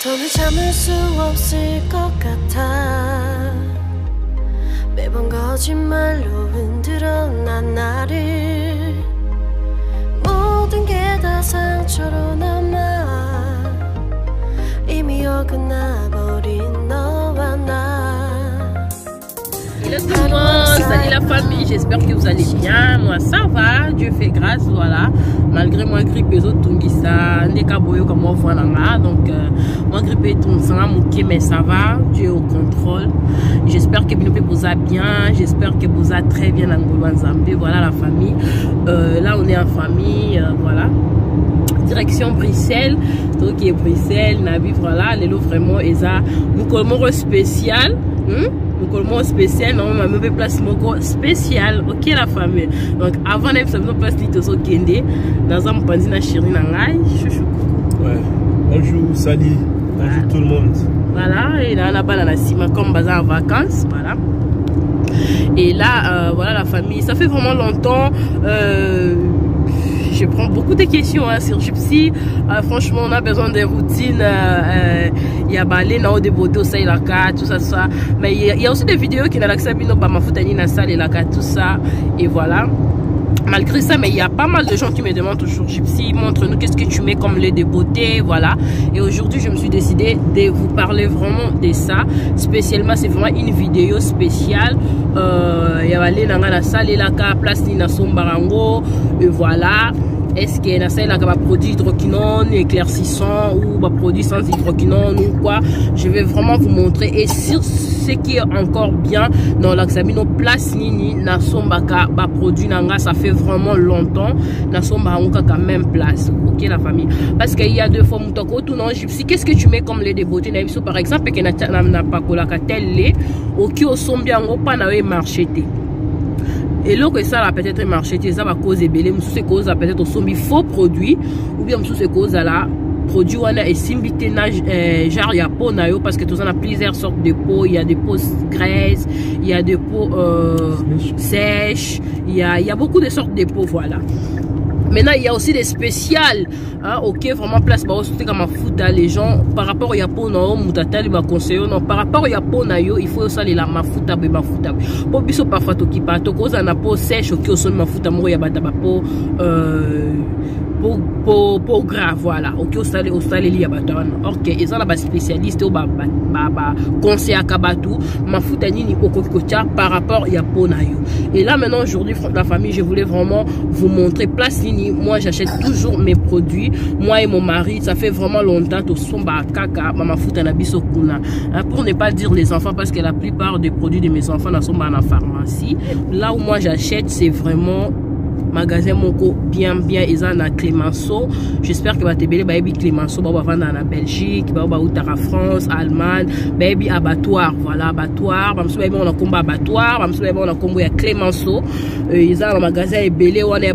손을 잡을 수 없을 것 같아. 매번 거짓말로 흔들어 난 나를. 모든 게 다 상처로 남아. 이미 어긋나버린 너와 나. Hello tout le monde, salut la famille, j'espère que vous allez bien. Moi ça va, Dieu fait grâce, voilà. Malgré moi grippé, autres tungisa, ndeka boyo comme moi voilà. Donc moi grippé tout ça mais ça va, Dieu est au contrôle. J'espère que vous allez bien, j'espère que vous allez très bien en Zambie. Voilà la famille. Là on est en famille, voilà. Direction Bruxelles, donc est Bruxelles, Nabi voilà, les lots vraiment et ça, nous colmons spécial. Donc, spécial, non, on m'a place spécial, ok la famille. Donc, avant d'aller faire place de Kende, dans un panzi na chéri nangai, chouchou. Ouais. Bonjour, salut. Bonjour tout le monde. Voilà, et là, on a pas la cima comme bazar en vacances, voilà. Et là, voilà la famille. Ça fait vraiment longtemps. Je prends beaucoup de questions hein, sur Gypsy. Franchement, on a besoin de routines. Il y a balé, des beautés, ça, il a tout ça. Mais il y a aussi des vidéos qui n'ont l'accès à ma foutani, na salle, il a tout ça. Et voilà. Malgré ça, mais il y a pas mal de gens qui me demandent toujours Gypsy, montre-nous qu'est-ce que tu mets comme lait de beauté, voilà. Et aujourd'hui, je me suis décidé de vous parler vraiment de ça. Spécialement, c'est vraiment une vidéo spéciale. Il y a balé, na salle, il a place, na sombarango, et voilà. Est-ce qu'il y a un produit hydroquinone éclaircissant ou un produit sans hydroquinone ou quoi? Je vais vraiment vous montrer. Et sur ce qui est encore bien dans l'examino place nini na sombaka ba produit nanga, ça fait vraiment longtemps na sombaka quand même place. Ok la famille, parce qu'il y a deux fois moutako tout non Gypsy. Qu'est-ce que tu mets comme lait de beauté na biso par exemple que na pas kolaka tel lait ok au sombiango pas na marché. Et là que ça peut-être marché, ça va causer belé, c'est cause peut-être au sombi faux produit ou bien c'est cause à la produit on a et simbité genre il y a peau nayo parce que tout ça a plusieurs sortes de peau, il y a des peaux graisses, il y a des peaux sèches, il y a beaucoup de sortes de peau voilà. Maintenant, il y a aussi des spéciales. Hein, ok, vraiment, place, bah, aussi, comme ma foot, les gens, par rapport à Yapo, non, Moutatali, ma conseiller, non, par rapport à Yapo, nayo, il faut aussi aller la ma foot, ma foot. Pour biso, parfois, toki, pas, to, cause, na peau sèche, ok, aussi, ma foot, amour, yabata, ma peau, pour grave, voilà. Ok, au stade, il y a ok, ils ont la spécialiste, conseil à Kabatou, ma foot, nini, okokocha, par rapport à Yapo, nayo. Et là, maintenant, aujourd'hui, la famille, je voulais vraiment vous montrer, place, moi j'achète toujours mes produits, moi et mon mari, ça fait vraiment longtemps que somba kaka mama futa na biso kuna, pour ne pas dire les enfants parce que la plupart des produits de mes enfants sont dans la pharmacie. Là où moi j'achète c'est vraiment magasin moko bien ils ont à Clémenceau. J'espère que va te belé baby Clémenceau va vendre en Belgique, va en France, Allemagne, baby abattoir, voilà abattoir, bamsou baby on a combat abattoir, bamsou baby on a combat à Clémenceau. Ils ont un magasin belé on est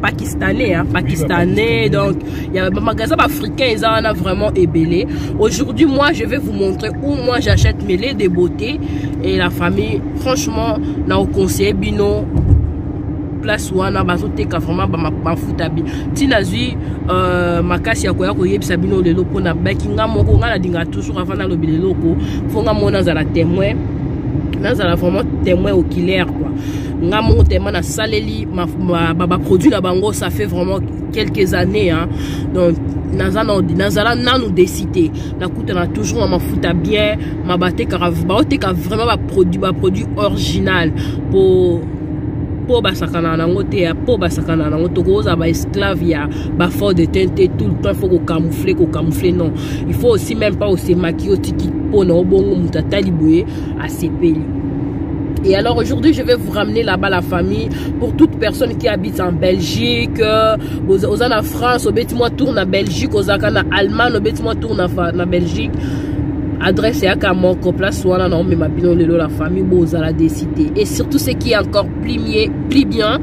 pakistanais, hein, pakistanais, donc il y a un magasin africain, ils en ont vraiment ébélé. Aujourd'hui, moi, je vais vous montrer où moi j'achète mes laits de beauté et la famille. Franchement, na au conseil bino place où on a bazoté vraiment ma foutabi. Tinazui makasi ya koya koyebi sabino le loko na bakinga moko ngala dinga toujours avant na lobi le loko. Fonga mona za la témoin. Nazala vraiment témoin oculaire quoi. Nga mon témoin na saleli ma produit na bango ça fait vraiment quelques années hein. Donc nazala nanu décidé na kuta na toujours ma futa bien ma baté ka vraiment ba produit original pour basakana na ngote ya po basakana na ngoto koza ba esclave ya ba fort de teinte tout le temps faut ko camoufler non il faut aussi même pas aussi maquiller tiki po na obongo mutatali boye à sepeli. Et alors aujourd'hui, je vais vous ramener là-bas la famille pour toute personne qui habite en Belgique, aux en France, au bêtiment tourne en Belgique, aux en Allemagne, au bêtiment tourne en Belgique. Adresse à Kamoko, place soit non mais ma bino la famille vous allez décider. Et surtout ce qui est encore plus bien,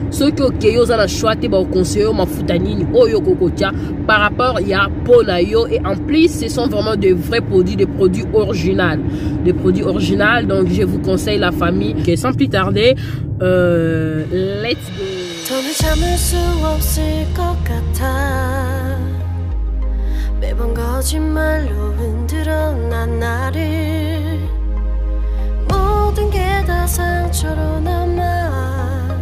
ceux qui ont la choisi au conseil ma futanini oyo kokotia par rapport il y a Ponayo et en plus ce sont vraiment de vrais produits, des produits originaux, donc je vous conseille la famille. Okay, sans plus tarder, let's go. 매번 거짓말로 흔들어 난 나를 모든 게 다 상처로 남아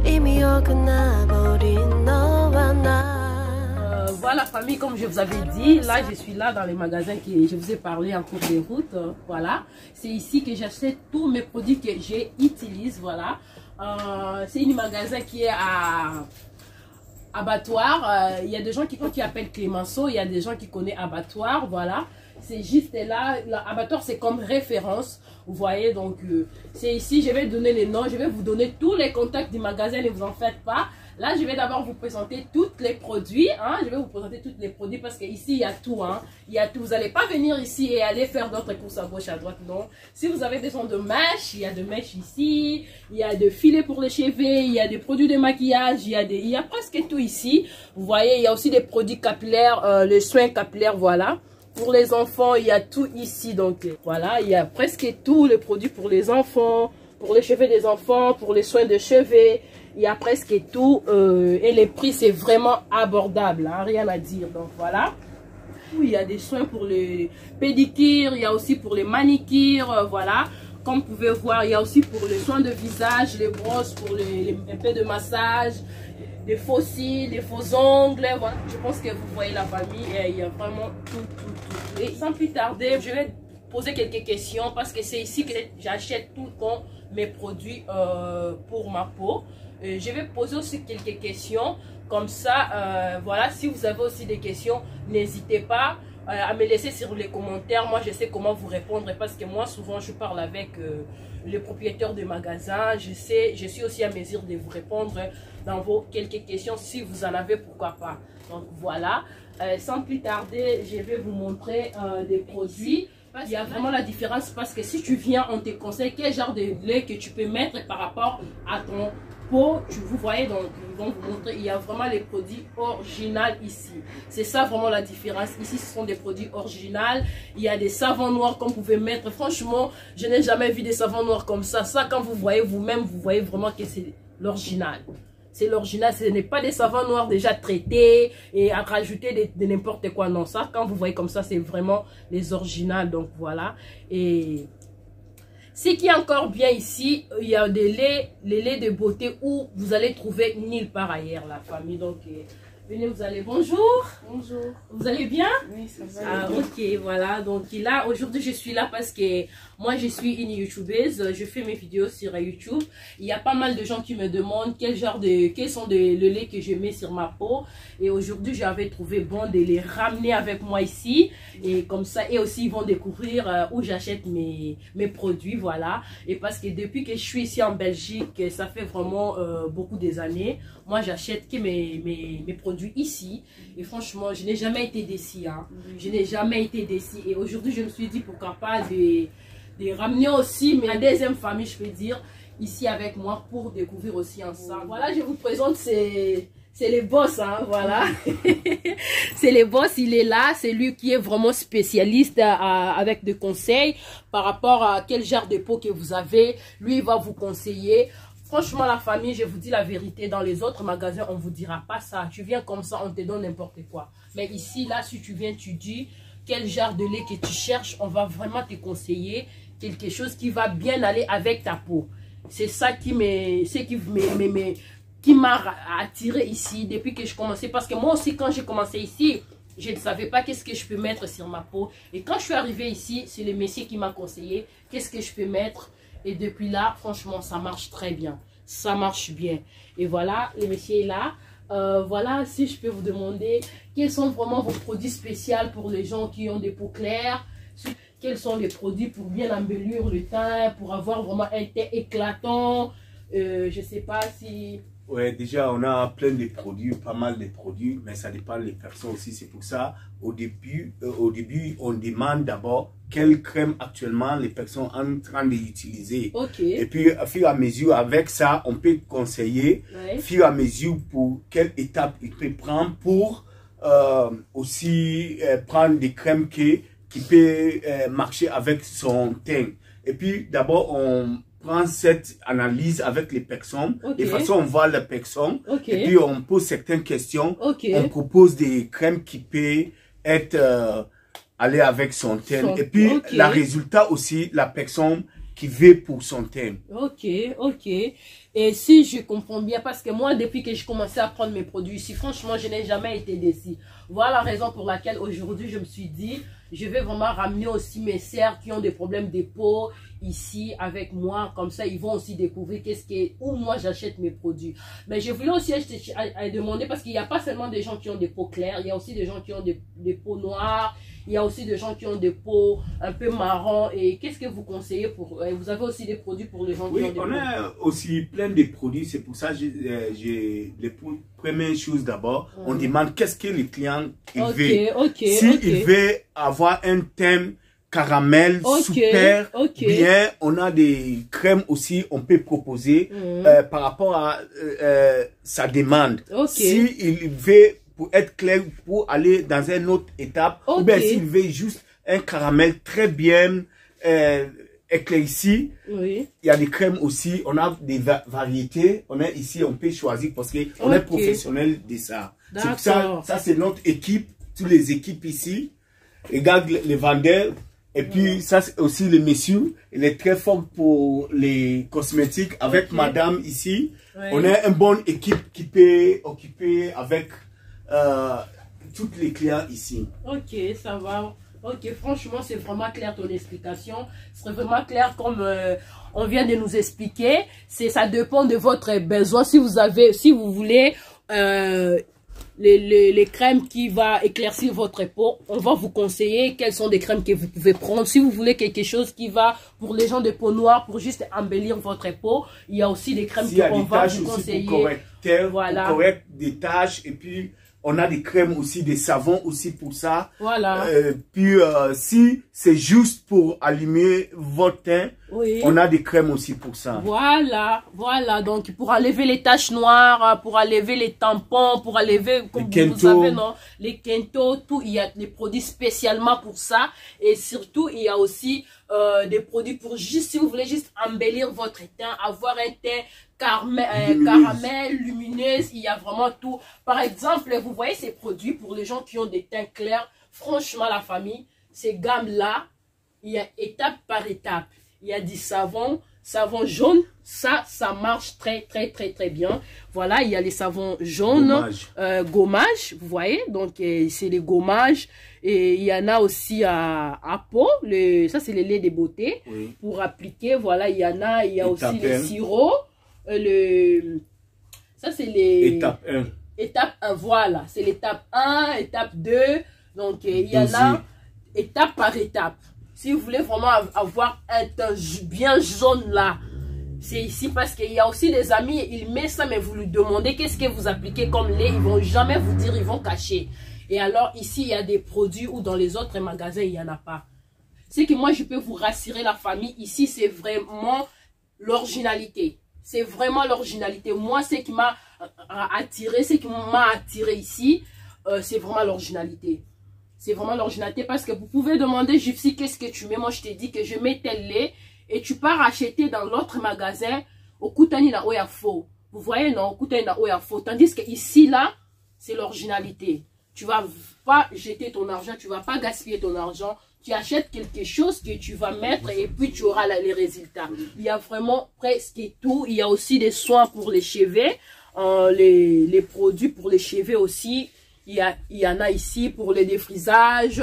이미 어긋나버린 너와 나. Voilà famille, comme je vous avais dit, là je suis là dans les magasins que je vous ai parlé en cours de route. Voilà, c'est ici que j'achète tous mes produits que j'utilise. Voilà, c'est un magasin qui est à Abattoir. Il y a des gens qui appellent Clémenceau, il y a des gens qui connaissent Abattoir. Voilà, c'est juste là. Abattoir c'est comme référence. Vous voyez, donc c'est ici. Je vais donner les noms, je vais vous donner tous les contacts du magasin, ne vous en faites pas. Là, je vais d'abord vous présenter tous les produits. Hein. Je vais vous présenter tous les produits parce qu'ici, il y a tout. Hein. Il y a tout. Vous n'allez pas venir ici et aller faire d'autres courses à gauche, à droite. Non. Si vous avez besoin de mèches, il y a de mèches ici. Il y a de filets pour les cheveux. Il y a des produits de maquillage. Il y a presque tout ici. Vous voyez, il y a aussi des produits capillaires, les soins capillaires, voilà. Pour les enfants, il y a tout ici. Donc, voilà, il y a presque tous les produits pour les enfants, pour les cheveux des enfants, pour les soins de cheveux. Il y a presque tout et les prix c'est vraiment abordable, hein, rien à dire. Donc voilà, il y a des soins pour les pédicures, il y a aussi pour les manicures, voilà. Comme vous pouvez voir, il y a aussi pour les soins de visage, les brosses pour un peu de massage, des faux cils, des faux ongles. Voilà. Je pense que vous voyez la famille et il y a vraiment tout. Et sans plus tarder, je vais poser quelques questions parce que c'est ici que j'achète tout le temps mes produits pour ma peau. Je vais poser aussi quelques questions comme ça. Voilà, si vous avez aussi des questions, n'hésitez pas à me laisser sur les commentaires. Moi, je sais comment vous répondre parce que moi, souvent, je parle avec les propriétaires de magasins. Je suis aussi à mesure de vous répondre dans vos quelques questions. Si vous en avez, pourquoi pas. Donc, voilà. Sans plus tarder, je vais vous montrer des produits. Il y a vraiment la différence parce que si tu viens, on te conseille quel genre de lait que tu peux mettre par rapport à ton peau. Vous voyez, donc ils vont vous montrer, il y a vraiment les produits originaux ici. C'est ça vraiment la différence. Ici, ce sont des produits originaux. Il y a des savons noirs qu'on pouvait mettre. Franchement, je n'ai jamais vu des savons noirs comme ça. Ça, quand vous voyez vous-même, vous voyez vraiment que c'est l'original. C'est l'original, ce n'est pas des savons noirs déjà traités et à rajouter de n'importe quoi. Non, ça, quand vous voyez comme ça, c'est vraiment les originales. Donc voilà. Et ce qui est encore bien ici, il y a des laits, les laits de beauté où vous allez trouver nulle part ailleurs, la famille. Donc venez, vous allez. Bonjour. Bonjour. Vous allez bien? Oui, ça va. Ah, ok, voilà. Donc là, aujourd'hui, je suis là parce que moi, je suis une youtubeuse. Je fais mes vidéos sur YouTube. Il y a pas mal de gens qui me demandent quels sont le lait que je mets sur ma peau. Et aujourd'hui, j'avais trouvé bon de les ramener avec moi ici. Et comme ça, et aussi, ils vont découvrir où j'achète mes produits, voilà. Et parce que depuis que je suis ici en Belgique, ça fait vraiment beaucoup des années. Moi, j'achète que mes produits ici. Et franchement, je n'ai jamais été déçue. Hein. Je n'ai jamais été déçue. Et aujourd'hui, je me suis dit pourquoi pas de ramener aussi ma deuxième famille, je peux dire, ici avec moi pour découvrir aussi ensemble. Voilà, je vous présente, c'est les boss, hein, voilà. C'est les boss, il est là, c'est lui qui est vraiment spécialiste avec des conseils par rapport à quel genre de peau que vous avez. Lui, il va vous conseiller. Franchement, la famille, je vous dis la vérité, dans les autres magasins, on ne vous dira pas ça. Tu viens comme ça, on te donne n'importe quoi. Mais ici, là, si tu viens, tu dis quel genre de lait que tu cherches, on va vraiment te conseiller quelque chose qui va bien aller avec ta peau. C'est ça qui m'a attiré ici depuis que je commençais. Parce que moi aussi, quand j'ai commencé ici, je ne savais pas qu'est-ce que je peux mettre sur ma peau. Et quand je suis arrivée ici, c'est le monsieur qui m'a conseillé qu'est-ce que je peux mettre. Et depuis là, franchement, ça marche très bien. Ça marche bien. Et voilà, le monsieur est là. Voilà, si je peux vous demander, quels sont vraiment vos produits spéciaux pour les gens qui ont des peaux claires? Quels sont les produits pour bien embellir le teint, pour avoir vraiment un teint éclatant? Je ne sais pas si... Ouais, déjà, on a plein de produits, pas mal de produits, mais ça dépend des personnes aussi. C'est pour ça, au début, on demande d'abord quelle crème actuellement les personnes sont en train d'utiliser. Okay. Et puis, au fur et à mesure, avec ça, on peut conseiller, au fur et à mesure, pour quelle étape il peut prendre pour aussi prendre des crèmes qui peut marcher avec son teint. Et puis, d'abord, on prend cette analyse avec les personnes. De façon, on voit les personnes. Et puis, on pose certaines questions. On propose des crèmes qui peuvent être aller avec son thème. Et puis, le résultat aussi, la personne qui veut pour son thème. Ok, ok. Et si je comprends bien, parce que moi, depuis que j'ai commencé à prendre mes produits ici, franchement, je n'ai jamais été déçue. Voilà la raison pour laquelle aujourd'hui, je me suis dit, je vais vraiment ramener aussi mes sœurs qui ont des problèmes de peau ici avec moi. Comme ça, ils vont aussi découvrir où moi j'achète mes produits. Mais je voulais aussi demander, parce qu'il n'y a pas seulement des gens qui ont des peaux claires, il y a aussi des gens qui ont des peaux noires. Il y a aussi des gens qui ont des peaux un peu marron. Et qu'est-ce que vous conseillez pour... Vous avez aussi des produits pour les gens qui ont des peaux? Oui, on a aussi plein de produits. C'est pour ça que j'ai les premières choses d'abord. On demande qu'est-ce que le client veut. S'il veut avoir un thème caramel super bien, on a des crèmes aussi, on peut proposer par rapport à sa demande. S'il veut... pour être clair, pour aller dans une autre étape, ou bien s'il veut juste un caramel très bien éclairci, il y a des crèmes aussi, on a des variétés, on est ici, on peut choisir parce qu'on est professionnel de ça. C'est pour ça, ça c'est notre équipe, toutes les équipes ici, regarde les vendeurs, et puis ça c'est aussi le monsieur, il est très fort pour les cosmétiques, avec madame ici, on est une bonne équipe qui peut occuper avec toutes les clients ici. Ok, ça va. Ok, franchement, c'est vraiment clair ton explication. C'est vraiment clair comme on vient de nous expliquer. Ça dépend de votre besoin. Si vous voulez les crèmes qui va éclaircir votre peau, on va vous conseiller quelles sont des crèmes que vous pouvez prendre. Si vous voulez quelque chose qui va pour les gens de peau noire, pour juste embellir votre peau, il y a aussi des crèmes qu'on va vous conseiller. Pour correcter des taches, et puis on a des crèmes aussi, des savons aussi pour ça. Voilà. Puis si c'est juste pour allumer votre teint, on a des crèmes aussi pour ça. Voilà, voilà. Donc pour enlever les taches noires, pour enlever les tampons, pour enlever, comme vous savez, non, les kentos, tout, il y a des produits spécialement pour ça. Et surtout, il y a aussi des produits pour juste, si vous voulez juste embellir votre teint, avoir un teint caramel, lumineuse, il y a vraiment tout. Par exemple, vous voyez ces produits pour les gens qui ont des teints clairs. Franchement, la famille, ces gammes-là, il y a étape par étape. Il y a du savon jaune, ça marche très bien. Voilà, il y a les savons jaunes, gommage, vous voyez, donc c'est les gommages. Et il y en a aussi à peau, ça c'est les laits de beauté pour appliquer. Voilà, il y a aussi les sirops. Ça c'est les étape 1, voilà, c'est l'étape 1, étape 2, donc il y en a étape par étape. Si vous voulez vraiment avoir un teint bien jaune là, c'est ici, parce qu'il y a aussi des amis, ils mettent ça, mais vous lui demandez qu'est-ce que vous appliquez comme lait, ils vont jamais vous dire, ils vont cacher. Et alors ici, il y a des produits où dans les autres magasins, il n'y en a pas. C'est que moi, je peux vous rassurer la famille, ici, c'est vraiment l'originalité. C'est vraiment l'originalité. Moi, ce qui m'a attiré, ici, c'est vraiment l'originalité. C'est vraiment l'originalité, parce que vous pouvez demander, Gypsy, qu'est-ce que tu mets? Moi, je t'ai dit que je mets tel lait et tu pars acheter dans l'autre magasin au Koutani na Oya faux. Vous voyez, non? Au Koutani na Oya faux. Tandis que ici, là, c'est l'originalité. Tu vas pas jeter ton argent, tu vas pas gaspiller ton argent. Tu achètes quelque chose que tu vas mettre et puis tu auras les résultats. Il y a vraiment presque tout. Il y a aussi des soins pour les cheveux. Les produits pour les cheveux aussi. Il y en a ici pour le défrisage,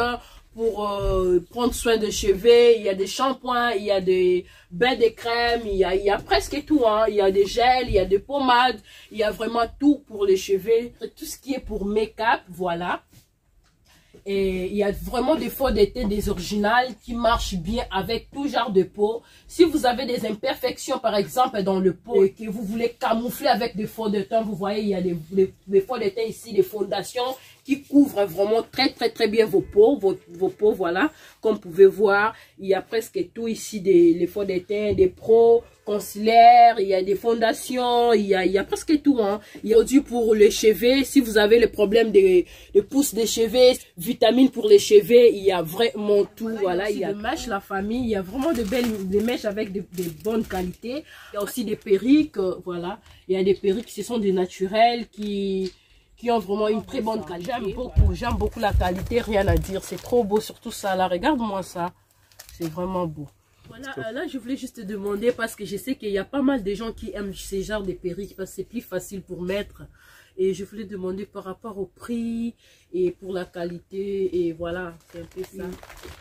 pour prendre soin de cheveux. Il y a des shampoings, il y a des bains de crème, il y a presque tout. Hein. Il y a des gels, il y a des pommades. Il y a vraiment tout pour les cheveux. Tout ce qui est pour make-up, voilà. Et il y a vraiment des faux de teint, des originales qui marchent bien avec tout genre de peau. Si vous avez des imperfections, par exemple, dans le peau et que vous voulez camoufler avec des faux de teint, vous voyez, il y a des faux de teint ici, des fondations qui couvrent vraiment très bien vos peaux, vos peaux, voilà. Comme vous pouvez voir, il y a presque tout ici, les faux de teint, des pros, concealer, il y a des fondations, il y a presque tout. Hein. Il y a aussi pour les cheveux, si vous avez le problème de pousse des cheveux, vitamines pour les cheveux, il y a vraiment tout. Voilà, il y a des mèches, la famille, il y a vraiment des mèches avec de bonnes qualités. Il y a aussi des perruques, voilà. Il y a des perruques qui sont des naturels, qui qui ont vraiment une très bonne qualité. J'aime beaucoup la qualité, rien à dire. C'est trop beau, surtout ça là. Regarde-moi ça. C'est vraiment beau. Voilà, là je voulais juste te demander parce que je sais qu'il y a pas mal de gens qui aiment ces genres de perruques parce que c'est plus facile pour mettre. Et je voulais demander par rapport au prix et pour la qualité. Et voilà, c'est un peu ça.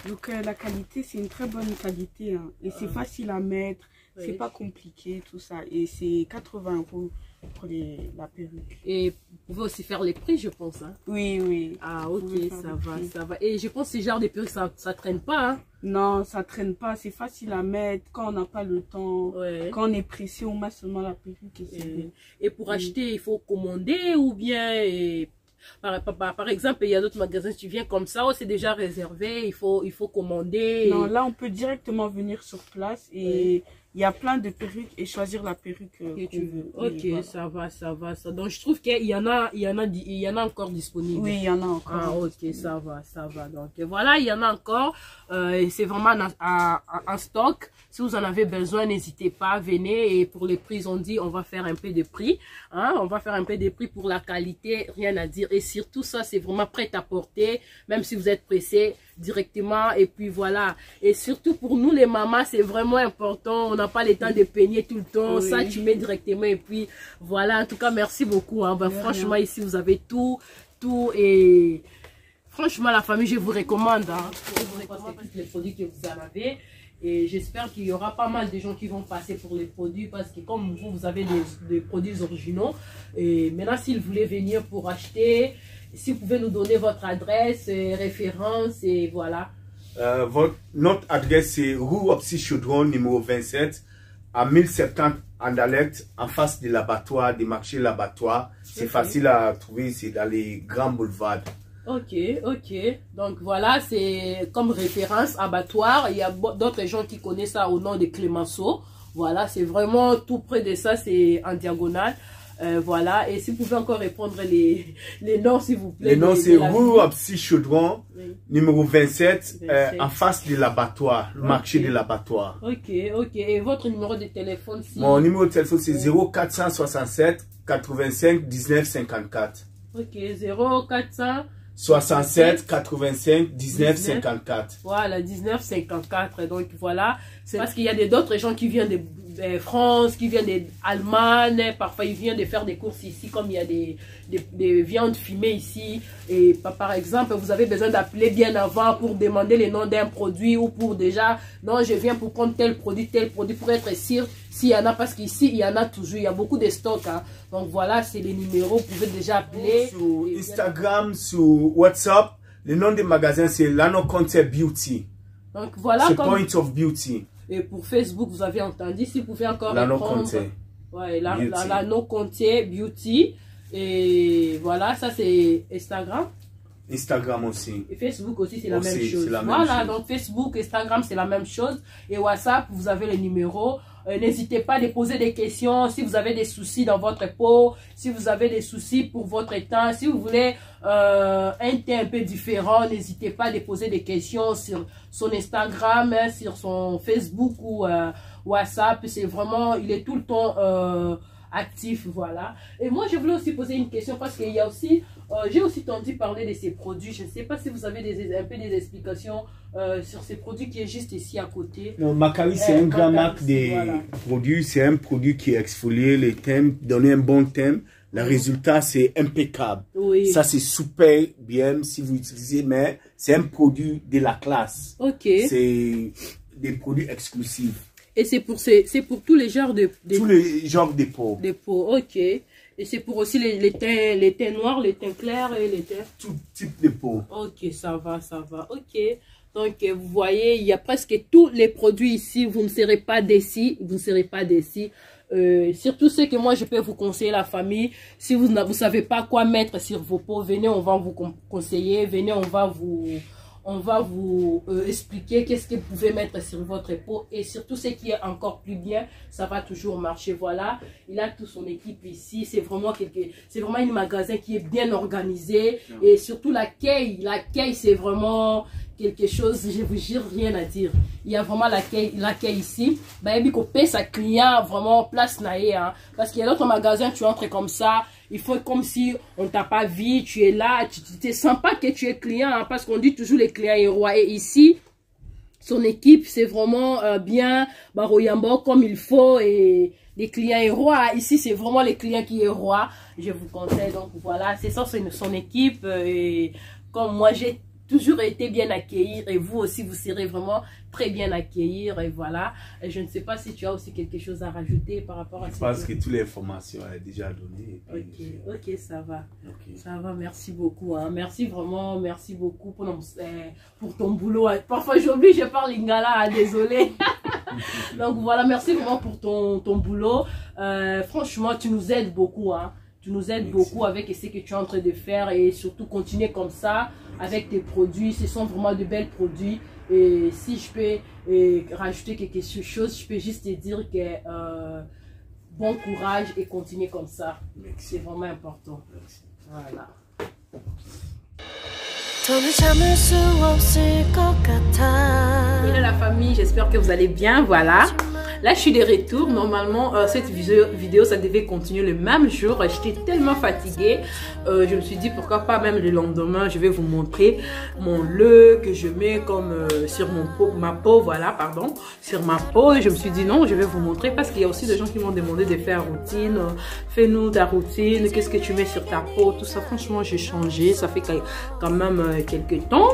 Donc la qualité, c'est une très bonne qualité. Hein. Et c'est facile à mettre. Oui. C'est pas compliqué, tout ça. Et c'est 80 € pour la perruque. Et vous pouvez aussi faire les prix, je pense. Hein? Oui, oui. Ah, ok, ça va, ça va. Et je pense que ces genres de perruques, ça traîne pas. Hein? Non, ça traîne pas. C'est facile à mettre quand on n'a pas le temps. Ouais. Quand on est pressé, on met seulement la perruque. Et pour acheter, il faut commander ou bien... Par exemple, il y a d'autres magasins, tu viens comme ça, c'est déjà réservé, il faut commander. Non, là, on peut directement venir sur place et il y a plein de perruques et choisir la perruque que tu veux. Ok, voilà. Ça va, ça va. Donc, je trouve qu'il y en a encore disponibles. Oui, il y en a encore. Ah, ok, ça va, ça va. Donc, voilà, il y en a encore. C'est vraiment en stock. Si vous en avez besoin, n'hésitez pas, venez. Et pour les prix, on dit, on va faire un peu de prix. Hein? On va faire un peu de prix pour la qualité, rien à dire. Et surtout, ça, c'est vraiment prêt à porter, même si vous êtes pressé directement. Et puis, voilà. Et surtout, pour nous, les mamans, c'est vraiment important. On n'a pas le temps de peigner tout le temps. Oui. Ça, tu mets directement. Et puis, voilà. En tout cas, merci beaucoup. Hein? Ben, franchement, ici, vous avez tout. Et franchement, la famille, je vous recommande. Hein? Je vous recommande tous les produits que vous en avez. Et j'espère qu'il y aura pas mal de gens qui vont passer pour les produits parce que comme vous avez des produits originaux. Et maintenant, s'ils voulaient venir pour acheter, si vous pouvez nous donner votre adresse, référence et voilà. Notre adresse c'est rue Opsi Chaudron numéro 27 à 1070 Anderlecht en face de l'abattoir, du marché l'abattoir. C'est facile à trouver, c'est dans les grands boulevards. Ok. Donc voilà, c'est comme référence abattoir. Il y a d'autres gens qui connaissent ça au nom de Clémenceau. Voilà, c'est vraiment tout près de ça, c'est en diagonale. Voilà, et si vous pouvez encore répondre les noms, s'il vous plaît. Les noms, c'est rue Opsi Chaudron, numéro 27, en face de l'abattoir, le marché de l'abattoir. Ok. Et votre numéro de téléphone? Mon numéro de téléphone, c'est 0467 85 19 54. Ok, 0400 67 85 19 54. Voilà, 19 54. Donc voilà, c'est parce qu'il y a d'autres gens qui viennent de France, qui viennent d'Allemagne. Parfois, ils viennent de faire des courses ici, comme il y a des viandes fumées ici. Et par exemple, vous avez besoin d'appeler bien avant pour demander le nom d'un produit ou pour déjà, non, je viens pour prendre tel produit, pour être sûr s'il y en a, parce qu'ici, il y en a toujours, il y a beaucoup de stocks. Hein. Donc voilà, c'est les numéros, vous pouvez déjà appeler. Sur Instagram, sur WhatsApp, le nom des magasins, c'est Lano Concept Beauty. Donc voilà. C'est Point of Beauty. Et pour Facebook, vous avez entendu, si vous pouvez encore Lano répondre. Concept. Ouais, Lano Concept Beauty. Et voilà, ça c'est Instagram. Instagram aussi. Et Facebook aussi, c'est la même chose. Voilà, donc Facebook, Instagram, c'est la même chose. Et WhatsApp, vous avez les numéros. N'hésitez pas à poser des questions si vous avez des soucis dans votre peau, si vous avez des soucis pour votre teint, si vous voulez un teint un peu différent, n'hésitez pas à poser des questions sur son Instagram, sur son Facebook ou WhatsApp. C'est vraiment, il est tout le temps actif, voilà. Et moi, je voulais aussi poser une question parce qu'il y a aussi, j'ai aussi entendu parler de ces produits. Je ne sais pas si vous avez un peu des explications sur ces produits qui est juste ici à côté. Non, Macari, c'est une grande marque de produits. C'est un produit qui exfolie les thèmes, donner un bon thème. Le résultat, c'est impeccable. Oui. Ça, c'est super bien si vous utilisez, mais c'est un produit de la classe. Ok. C'est des produits exclusifs. Et c'est pour tous les genres de tous les genres de peau. De peau, ok. Et c'est pour aussi les teints noirs, les teints clairs et les teints... Tout type de peau. Ok, ça va, ok. Donc, vous voyez, il y a presque tous les produits ici. Vous ne serez pas déçus, surtout ce que moi, je peux vous conseiller, la famille. Si vous ne savez pas quoi mettre sur vos peaux, venez, on va vous conseiller. Venez, on va vous expliquer qu'est-ce que vous pouvez mettre sur votre peau. Et surtout, ce qui est encore plus bien, ça va toujours marcher. Voilà, il a toute son équipe ici. C'est vraiment un magasin qui est bien organisé. Et surtout, l'accueil, c'est vraiment quelque chose, je vous jure, rien à dire. Il y a vraiment l'accueil ici. Bah, il faut payer sa client vraiment place naïe, hein. Parce qu'il y a d'autres magasins, tu entres comme ça, il faut comme si on t'a pas vu, tu es là, tu te sens pas que tu es client, hein, parce qu'on dit toujours les clients est roi. Et ici, son équipe, c'est vraiment bien, Baroyambo comme il faut, et les clients est roi. Ici, c'est vraiment les clients qui est roi. Je vous conseille, donc voilà, c'est ça, c'est son équipe. Et comme moi, j'ai toujours été bien accueilli, et vous aussi, vous serez vraiment très bien accueillis, et voilà. Et je ne sais pas si tu as aussi quelque chose à rajouter par rapport à ça. Je pense que toutes les informations sont déjà données. Ok, ça va. Okay. Ça va, merci beaucoup. Hein. Merci vraiment, merci beaucoup pour ton boulot. Parfois, j'oublie, je parle lingala, désolé. Donc voilà, merci vraiment pour ton boulot. Franchement, tu nous aides beaucoup. Hein. Tu nous aides beaucoup avec ce que tu es en train de faire, et surtout continuer comme ça avec tes produits. Ce sont vraiment de belles produits. Et si je peux rajouter quelque chose, je peux juste te dire que bon courage et continuer comme ça. C'est vraiment important. Merci. Voilà. Hello la famille, j'espère que vous allez bien. Voilà. Là, je suis de retour. Normalement, cette vidéo, ça devait continuer le même jour. J'étais tellement fatiguée. Je me suis dit, pourquoi pas même le lendemain, je vais vous montrer mon lait que je mets comme sur ma peau. Voilà, pardon. Sur ma peau. Et je me suis dit, non, je vais vous montrer parce qu'il y a aussi des gens qui m'ont demandé de faire routine. Fais-nous ta routine. Qu'est-ce que tu mets sur ta peau? Tout ça, franchement, j'ai changé. Ça fait quand même quelques temps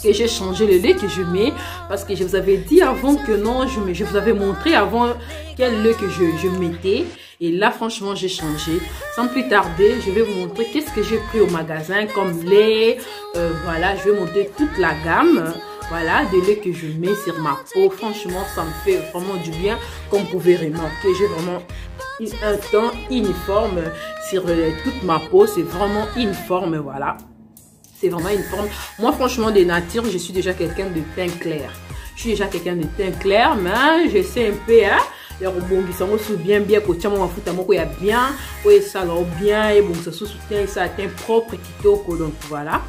que j'ai changé le lait que je mets, parce que je vous avais dit avant que non, je vous avais montré avant quel lait que je mettais, et là franchement j'ai changé. Sans plus tarder, je vais vous montrer qu'est-ce que j'ai pris au magasin comme lait. Voilà, je vais montrer toute la gamme, voilà, de lait que je mets sur ma peau. Franchement, ça me fait vraiment du bien. Comme vous pouvez remarquer, j'ai vraiment un teint uniforme sur toute ma peau. C'est vraiment uniforme, voilà. C'est vraiment une forme. Moi, franchement, de nature, je suis déjà quelqu'un de teint clair. Je suis déjà quelqu'un de teint clair, mais je sais un peu, hein. Les rebondis sont aussi bien, que tu m'as foutu à moi, il y a bien, oui, ça va bien, et bon, ça soutient, ça teint propre, qui donc voilà.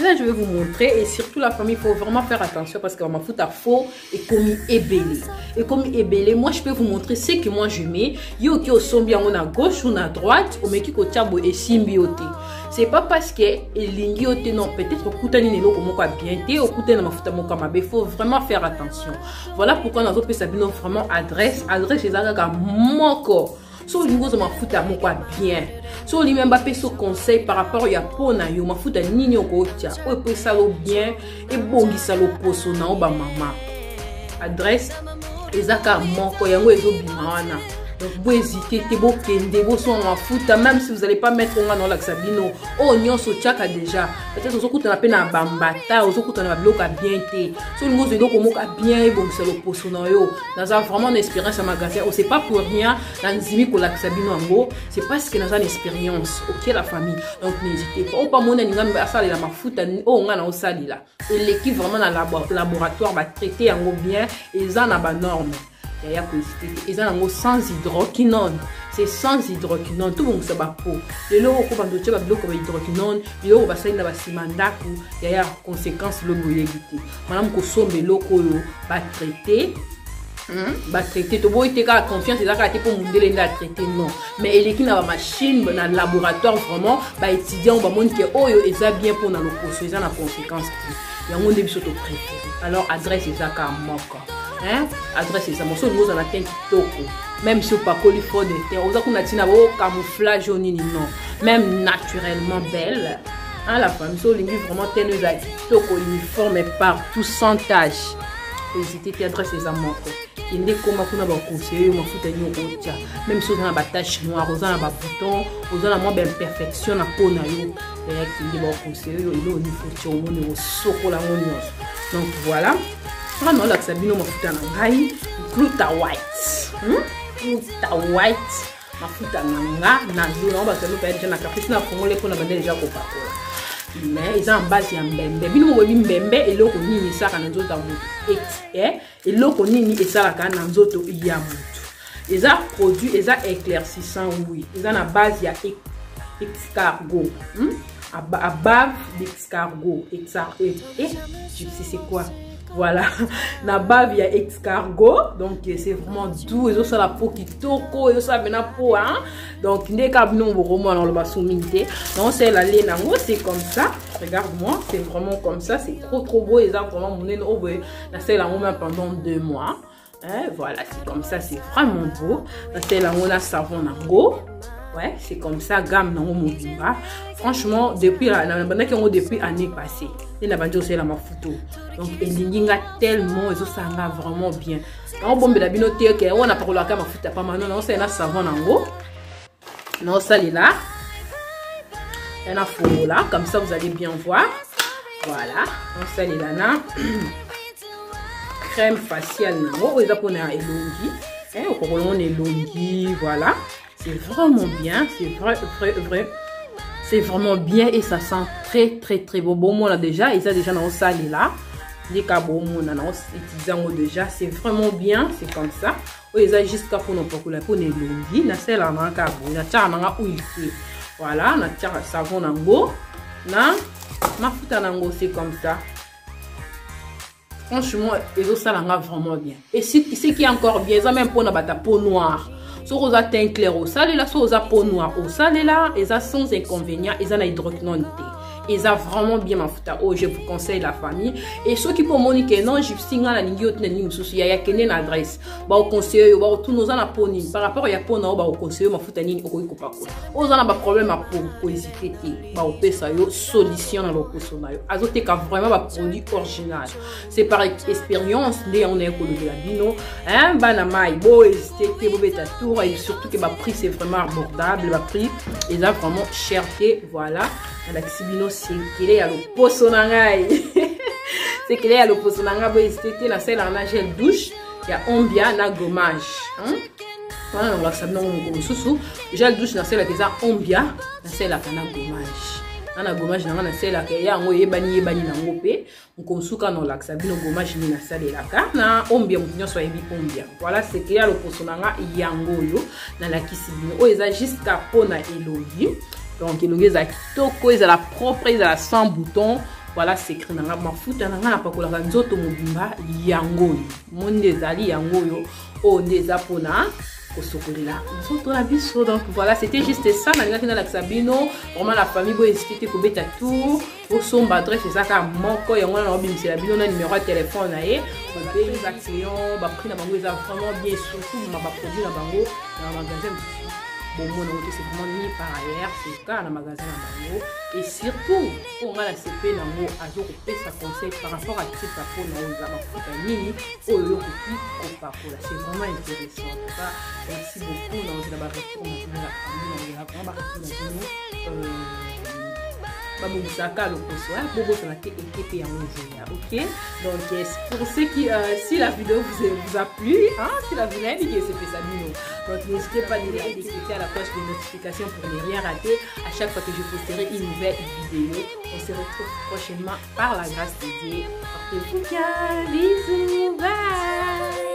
Là, je vais vous montrer, et surtout la famille, il faut vraiment faire attention parce qu'on m'a foutu à faux et commis ébélé. Et commis ébélé, moi, je peux vous montrer ce que moi je mets. Yo qui au sombi à gauche ou à droite, au meki ko tchabo et symbioté. C'est pas parce que l'ingioté non, peut-être au koutani nelo comme quoi bien té, au koutani na mafuta moka mabe, faut vraiment faire attention. Voilà pourquoi nous avons sabino vraiment adresse les agaga moko. So lingo ma futa moko bien. So li même pas so conseil par rapport à peau na yo ma futa nini ko tia. O pe salo bien et bongi salo poso na oba mama. Adresse ezaka moko yango ezobima wana. Donc vous hésitez, vous kende, vous sont en foot, même si vous n'allez pas mettre on dans l'axabino. Oh nyon so tchaka déjà. Peut-être vous avez appelé na bambata, vous avez appelé au bien té. So le mot de l'eau comme bien et bon c'est le poisson yo. Dans un vraiment une expérience à magasin. Oh c'est pas pour rien dans zimi ko l'axabino en gros. C'est parce que dans une expérience. Ok la famille. Donc n'hésitez pas. Oh pas mon ninga mba ça la ma foot. Oh on a au sali là. Et l'équipe vraiment dans le laboratoire va traiter en gros bien et ça n'a pas norme. Il y a ils ont sans hydroquinone. C'est sans hydroquinone. Tout le monde sait pas pour. Le lot où on doit bloquer hydroquinone, le lot où on va salir dans la simandaku, il y a conséquences le goyéguité. Madame Kosombe loko va traiter. Va traiter. Tu vois, il y a confiance, il y a pour monter la traiter non. Mais l'équipe n'a pas machine dans le laboratoire vraiment. Bah étudiant, on va montrer que oh ils ont bien pour dans le processus, ils ont la conséquence. Il y a un début sur le préféré. Alors adresse les accords manquants. Hein? Adresse ça, mon seul mot dans la teinte toko. Même si pas colifort de teint, on a qu'on a tina au camouflage au nini non. Même naturellement belle. Hein, la femme, so lingi vraiment teinte à toko uniforme partout sans tache. Hésitez, adresse les amants. Il n'est comme on a un conseiller, on a foutu un tia. Même si on a une tache noire, on a un bouton, on a une belle perfection à peau na yo. Et qui dit bon conseiller, il est au niveau de mon chocolat mon. Donc voilà. Vraiment là que ça bino ma futa na ngai gluta white gluta white ma futa na nga na zo na ba telo pa déjà na caprice na fongole ko na bande déjà ko pakola mais ils en base ya mbembe bino mo mbembe eloko nini saka na nzoto mutu eloko nini esalaka na nzoto ya mutu eza produit eza éclaircissant oui eza na base ya escargot à bave d'escargot et je sais c'est quoi. voilà, na bave ya escargot, donc c'est vraiment doux, et ça la peau qui toko, et ça vient peau, hein, donc dès qu'on nous vraiment dans le bas souminté, donc c'est la laine, c'est comme ça, regarde-moi, c'est vraiment comme ça, c'est trop beau, et ça vraiment mon nez, c'est la même pendant 2 mois, hein, voilà, c'est comme ça, c'est vraiment beau, c'est la on a savon nango. Ouais, c'est comme ça, gamme dans mon bimba. Franchement, depuis l'année passée, il n'a pas dit la ma photo. Donc, il a tellement, ça va vraiment bien. Quand on bombe la binoté, on a pas la gamme photo, pas mal, non, c'est un savon en haut. Non, ça est là. Il y a un fourreau là, comme ça vous allez bien voir. Voilà, on ça est là. Crème faciale, non, on est pour un elongi. On est elongi, voilà. C'est vraiment bien, c'est vraiment bien et ça sent très bon. Bon, moi là déjà, ils ont déjà dans le salle là. Les cabos, on a déjà, c'est vraiment bien, c'est comme ça. Ils ont jusqu'à pour nous pour les longues, na celle là dans cabot, na tcha na huile. Voilà, na tcha savon nango, na ma futa nango, c'est comme ça. Franchement, ils ont ça là vraiment bien. Et ce qui est encore bien, ils ont même pour na bata peau noire. Sur aux teint clair au sale là, sur aux peau noire au sale là, ils ont sans inconvénient, ils ont hydroquinone. Ils ont vraiment bien ma futa. Oh, je vous conseille la famille. Et ceux qui pour moniquer non, je signe la ligne de n'importe souci. Il y a qu'une adresse. Bah au conseil, bah tout nous en a poni. Par rapport à y pour nous, bah au conseil ma futa ni au quoi pas quoi. Aux en a pas problème à pour hésiter. Bah au pesa yo solution dans le personnel. Azote ka vraiment ba produit original. C'est par expérience, né on est écologie la bino. Hein, banamai, beau hésiter, beau beta tour et surtout que ba prix c'est vraiment abordable. Ba prix, ils ont vraiment cherché, voilà. La Xibino c'est qu'il est à l'opposé c'est qu'il est à l'opposé c'était la selle en gel douche il y a ombia na gommage voilà on va savoir comme sous gel douche na selle qui a ombia na selle à na gommage na gommage na selle qui ya ngo yebani na ngope on suka no la Xibino gommage ni na selle la ka na ombia mutinyo so yebi ombia voilà c'est qu'il y a l'opposé yango yo na la Xibino o eza jusqu'à pona elongi. Donc, il y a kitoko, il y a la propre, il y a 100 boutons. Voilà, c'est écrit dans la mafuta, dans la pakola, dans zoto mobimba, yango. Monde des ali yango yo, o des apona, au sokolila. Zoto la biso. Donc voilà, c'était juste ça. Dans la Xabino, vraiment la famille, vous hésitez pour bêta tout. Au son adresse, c'est ça quand manque, il y a un obim, c'est la bino, on a numéro de téléphone, on paye les actions, bah prix na bango, ils ont vraiment bien, surtout, ma produit na bango, dans le magasin. Bon, c'est vraiment mis par ailleurs, c'est le cas dans le magasin Nango. Et surtout, pour moi, la CP Nango, a sa conseil par rapport à ce que c'est vraiment intéressant. Merci beaucoup. Ok, donc pour ceux qui si la vidéo vous a plu, hein, si la vidéo est bien, c'est ça. Donc n'hésitez pas à cliquer à la cloche de notification pour ne rien rater à chaque fois que je posterai une nouvelle vidéo. On se retrouve prochainement par la grâce de Dieu. Portez-vous bien, bisous, bye.